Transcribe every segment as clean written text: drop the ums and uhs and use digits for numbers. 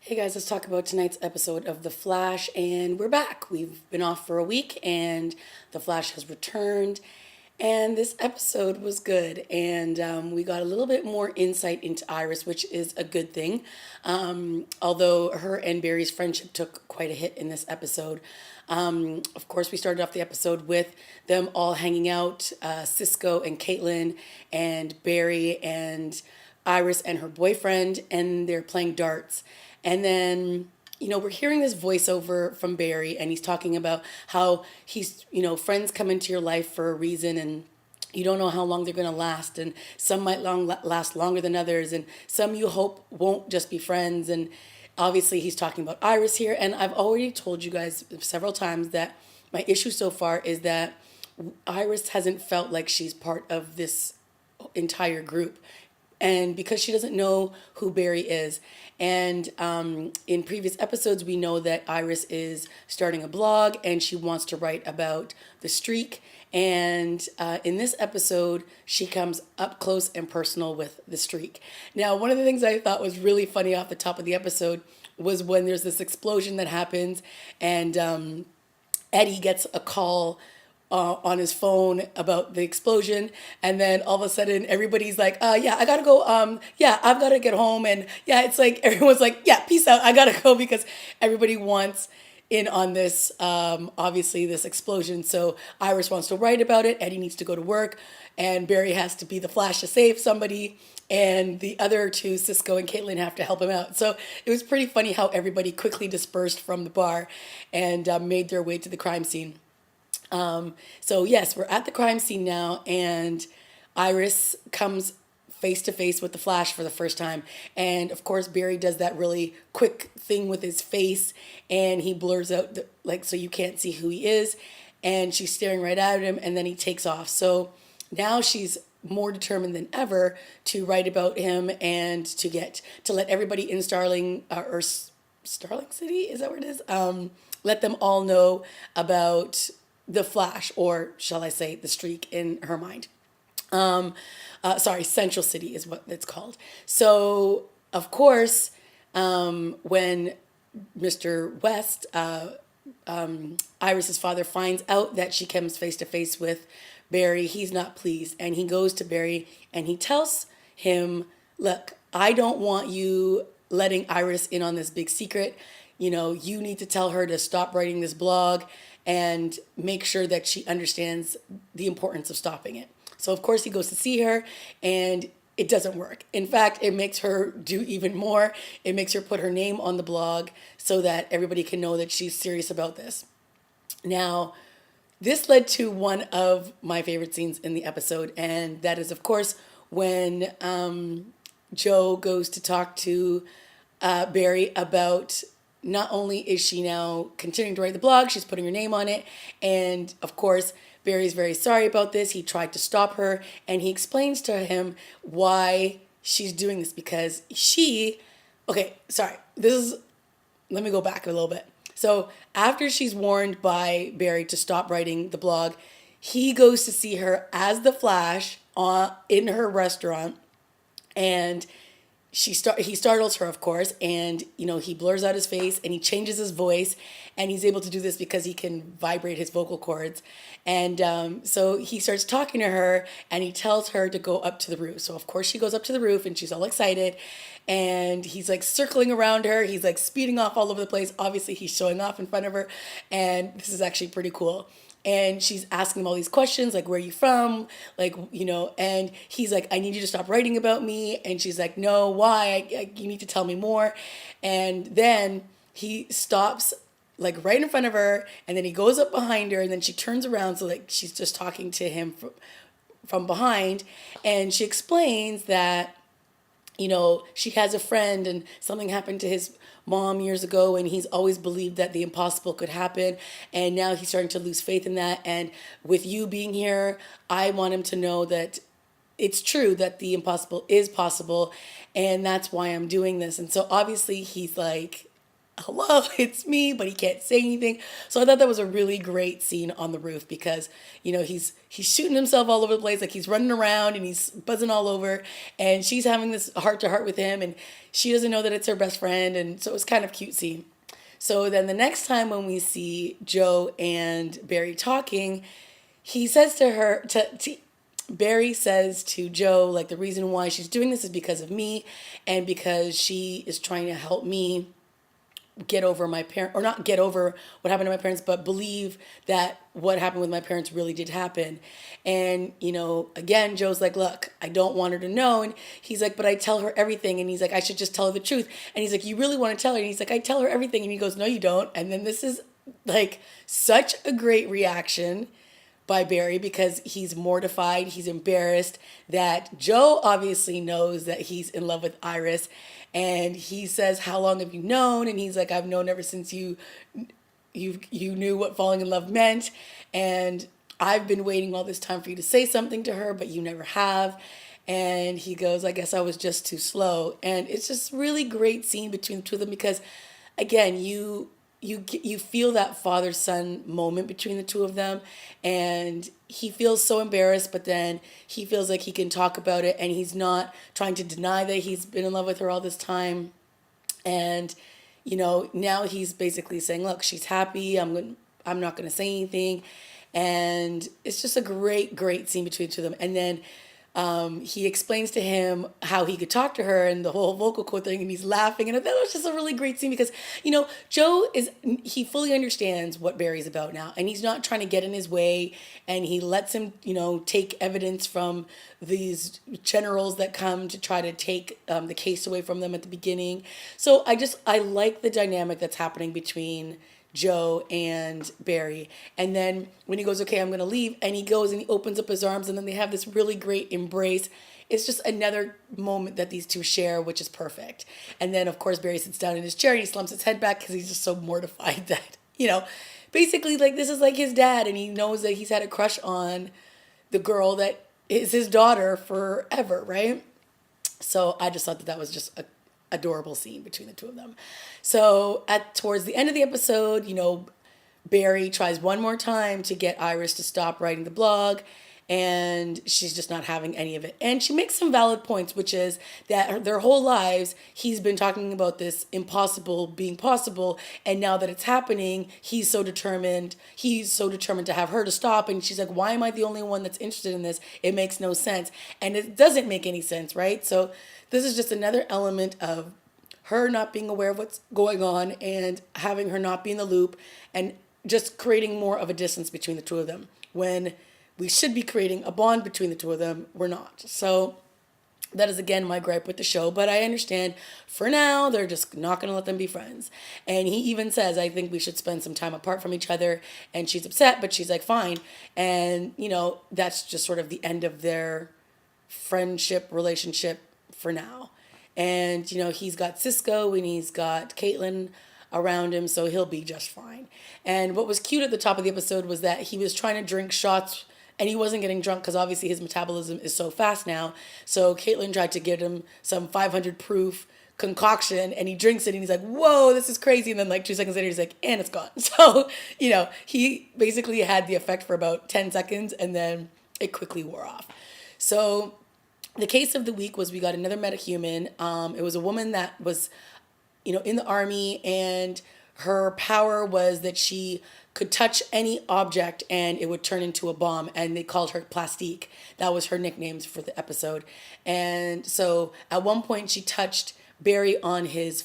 Hey guys, let's talk about tonight's episode of The Flash, and we're back. We've been off for a week, and The Flash has returned. And this episode was good, and we got a little bit more insight into Iris, which is a good thing. Although her and Barry's friendship took quite a hit in this episode. Of course, we started off the episode with them all hanging out, Cisco and Caitlin, and Barry and Iris and her boyfriend, and they're playing darts. And then, we're hearing this voiceover from Barry, and he's talking about how friends come into your life for a reason, and you don't know how long they're going to last, and some might last longer than others, and some you hope won't just be friends. And obviously, he's talking about Iris here, and I've already told you guys several times that my issue so far is that Iris hasn't felt like she's part of this entire group, and because she doesn't know who Barry is. And in previous episodes, we know that Iris is starting a blog and she wants to write about the streak. And in this episode, she comes up close and personal with the streak. Now, one of the things I thought was really funny off the top of the episode was when there's this explosion that happens, and Eddie gets a call on his phone about the explosion, and then all of a sudden everybody's like, yeah, I gotta go, yeah, I've gotta get home. And yeah, it's like everyone's like, yeah, peace out, I gotta go, because everybody wants in on this, obviously, this explosion. So Iris wants to write about it, Eddie needs to go to work, and Barry has to be the Flash to save somebody, and the other two, Cisco and Caitlin, have to help him out. So it was pretty funny how everybody quickly dispersed from the bar and made their way to the crime scene. So yes, we're at the crime scene now, and Iris comes face to face with the Flash for the first time. And of course, Barry does that really quick thing with his face, and he blurs out so you can't see who he is. And she's staring right at him, and then he takes off. So now she's more determined than ever to write about him and to let everybody in Starling City, is that where it is? Let them all know about the Flash, or shall I say the streak in her mind. Sorry, Central City is what it's called. So, of course, when Mr. West, Iris's father, finds out that she comes face to face with Barry, he's not pleased. And he goes to Barry and he tells him, look, I don't want you letting Iris in on this big secret. You need to tell her to stop writing this blog and make sure that she understands the importance of stopping it. So, of course, he goes to see her, and it doesn't work. In fact, it makes her do even more. It makes her put her name on the blog so that everybody can know that she's serious about this. Now, this led to one of my favorite scenes in the episode, and that is, of course, when Joe goes to talk to Barry about, not only is she now continuing to write the blog, she's putting her name on it. And of course, Barry's very sorry about this. He tried to stop her, and he explains to him why she's doing this, because let me go back a little bit. So after she's warned by Barry to stop writing the blog, he goes to see her as the Flash in her restaurant, and he startles her, of course, and he blurs out his face and he changes his voice, and he's able to do this because he can vibrate his vocal cords. And so he starts talking to her, and he tells her to go up to the roof. So of course she goes up to the roof, and she's all excited, and he's like circling around her. He's like speeding off all over the place. Obviously he's showing off in front of her, and this is actually pretty cool. And she's asking him all these questions, like, where are you from? And he's like, I need you to stop writing about me. And she's like, no, why? You need to tell me more. And then he stops, like, right in front of her. And then he goes up behind her. And then she turns around, so, like, she's just talking to him from behind. And she explains that, she has a friend, and something happened to his mom years ago, and he's always believed that the impossible could happen, and now he's starting to lose faith in that. And with you being here, I want him to know that it's true, that the impossible is possible, and that's why I'm doing this. And so obviously he's like, hello, it's me, but he can't say anything. So I thought that was a really great scene on the roof because, he's shooting himself all over the place, like he's running around and he's buzzing all over, and she's having this heart to heart with him, and she doesn't know that it's her best friend, and so it was kind of cutesy. So then the next time when we see Joe and Barry talking, he says to her, Barry says to Joe, like, the reason why she's doing this is because of me and because she is trying to help me get over my parent, or not get over what happened to my parents, but believe that what happened with my parents really did happen. And, again, Joe's like, look, I don't want her to know. And he's like, but I tell her everything. And he's like, I should just tell her the truth. And he's like, you really want to tell her? And he's like, I tell her everything. And he goes, no, you don't. And then this is like such a great reaction by Barry because he's mortified, he's embarrassed that Joe obviously knows that he's in love with Iris, and he says, "How long have you known?" And he's like, "I've known ever since you knew what falling in love meant, and I've been waiting all this time for you to say something to her, but you never have." And he goes, "I guess I was just too slow." And it's just really great scene between the two of them because, again, you feel that father son moment between the two of them, and he feels so embarrassed, but then he feels like he can talk about it, and he's not trying to deny that he's been in love with her all this time. And now he's basically saying, look, she's happy, I'm not going to say anything. And it's just a great scene between the two of them. And then he explains to him how he could talk to her and the whole vocal cord thing, and he's laughing. And that was just a really great scene because, Joe he fully understands what Barry's about now, and he's not trying to get in his way, and he lets him, take evidence from these generals that come to try to take the case away from them at the beginning. So I like the dynamic that's happening between Joe and Barry. And then when he goes, okay, I'm going to leave, and he goes and he opens up his arms, and then they have this really great embrace. It's just another moment that these two share, which is perfect. And then, of course, Barry sits down in his chair and he slumps his head back because he's just so mortified that, basically, like, this is like his dad, and he knows that he's had a crush on the girl that is his daughter forever, right? So I just thought that was just a adorable scene between the two of them. So towards the end of the episode, Barry tries one more time to get Iris to stop writing the blog, and she's just not having any of it. And she makes some valid points, which is that their whole lives, he's been talking about this impossible being possible, and now that it's happening, he's so determined to have her to stop, and she's like, why am I the only one that's interested in this? It makes no sense. And it doesn't make any sense, right? So this is just another element of her not being aware of what's going on and having her not be in the loop, and just creating more of a distance between the two of them. When we should be creating a bond between the two of them, we're not. So that is, again, my gripe with the show. But I understand for now, they're just not going to let them be friends. And he even says, I think we should spend some time apart from each other. And she's upset, but she's like, fine. And, that's just sort of the end of their friendship relationship for now. And, he's got Cisco and he's got Caitlin around him, so he'll be just fine. And what was cute at the top of the episode was that he was trying to drink shots, and he wasn't getting drunk because obviously his metabolism is so fast now. So Caitlin tried to get him some 500 proof concoction, and he drinks it, and he's like, whoa, this is crazy. And then like 2 seconds later, he's like, and it's gone. So, he basically had the effect for about 10 seconds, and then it quickly wore off. So the case of the week was we got another metahuman. It was a woman that was, in the army, and her power was that she could touch any object and it would turn into a bomb, and they called her Plastique. That was her nickname for the episode. And so at one point she touched Barry on his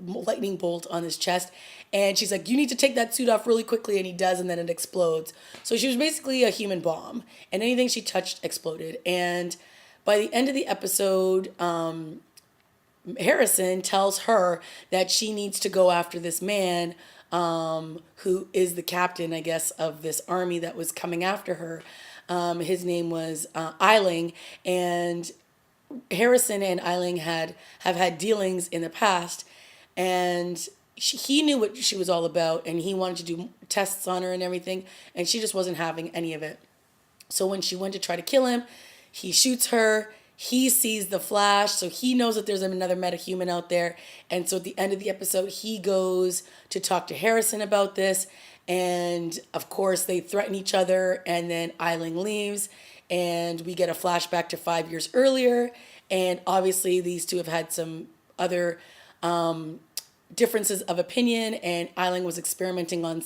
lightning bolt on his chest, and she's like, you need to take that suit off really quickly, and he does, and then it explodes. So she was basically a human bomb, and anything she touched exploded. And by the end of the episode, Harrison tells her that she needs to go after this man who is the captain, I guess, of this army that was coming after her. His name was Eiling, and Harrison and Eiling have had dealings in the past, and he knew what she was all about, and he wanted to do tests on her and everything, and she just wasn't having any of it. So when she went to try to kill him, he shoots her. he sees the Flash, so he knows that there's another metahuman out there. And so at the end of the episode, he goes to talk to Harrison about this. And of course, they threaten each other, and then Eiling leaves, and we get a flashback to 5 years earlier. And obviously, these two have had some other differences of opinion, and Eiling was experimenting on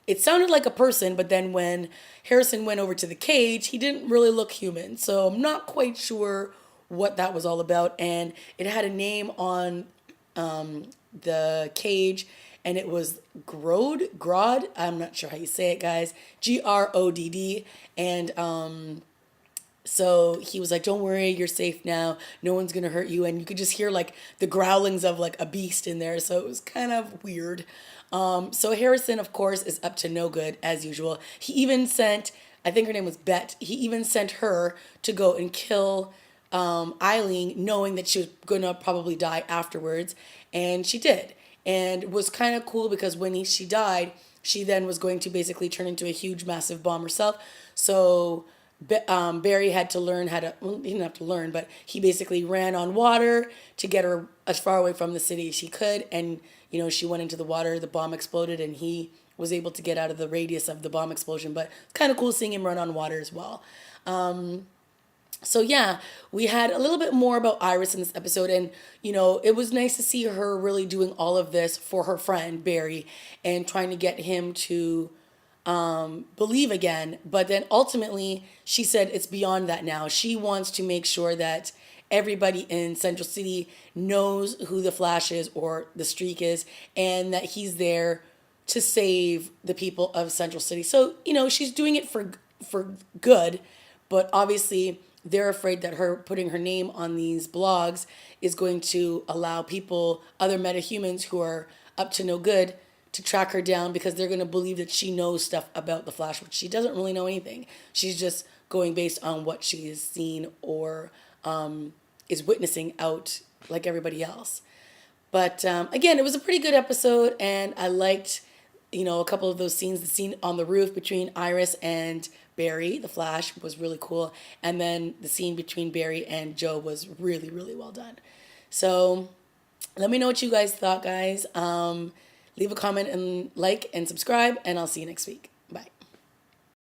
it sounded like a person, but then when Harrison went over to the cage, he didn't really look human. So I'm not quite sure what that was all about. And it had a name on the cage, and it was Grodd. I'm not sure how you say it, guys. Grodd. And so he was like, "Don't worry, you're safe now. No one's gonna hurt you." And you could just hear like the growlings of like a beast in there. So it was kind of weird. So Harrison, of course, is up to no good as usual. He even sent, I think her name was Bet. He even sent her to go and kill Eileen, knowing that she was gonna probably die afterwards, and she did. And it was kind of cool because when she died, she then was going to basically turn into a huge, massive bomb herself. So Barry had to learn how to, well, he didn't have to learn, but he basically ran on water to get her as far away from the city as she could. And, you know, she went into the water, the bomb exploded, and he was able to get out of the radius of the bomb explosion. But it's kind of cool seeing him run on water as well. So yeah, we had a little bit more about Iris in this episode, and you know, it was nice to see her really doing all of this for her friend Barry and trying to get him to believe again. But then ultimately, she said it's beyond that now. She wants to make sure that everybody in Central City knows who the Flash is or the Streak is, and that he's there to save the people of Central City. So, you know, she's doing it for good, but obviously they're afraid that her putting her name on these blogs is going to allow people, other metahumans who are up to no good, to track her down because they're going to believe that she knows stuff about the Flash, which she doesn't really know anything. She's just going based on what she has seen or is witnessing out like everybody else. But again, it was a pretty good episode, and I liked, you know, a couple of those scenes. The scene on the roof between Iris and Barry, the Flash, was really cool. And then the scene between Barry and Joe was really, really well done. So let me know what you guys thought, guys. Leave a comment and like and subscribe, and I'll see you next week.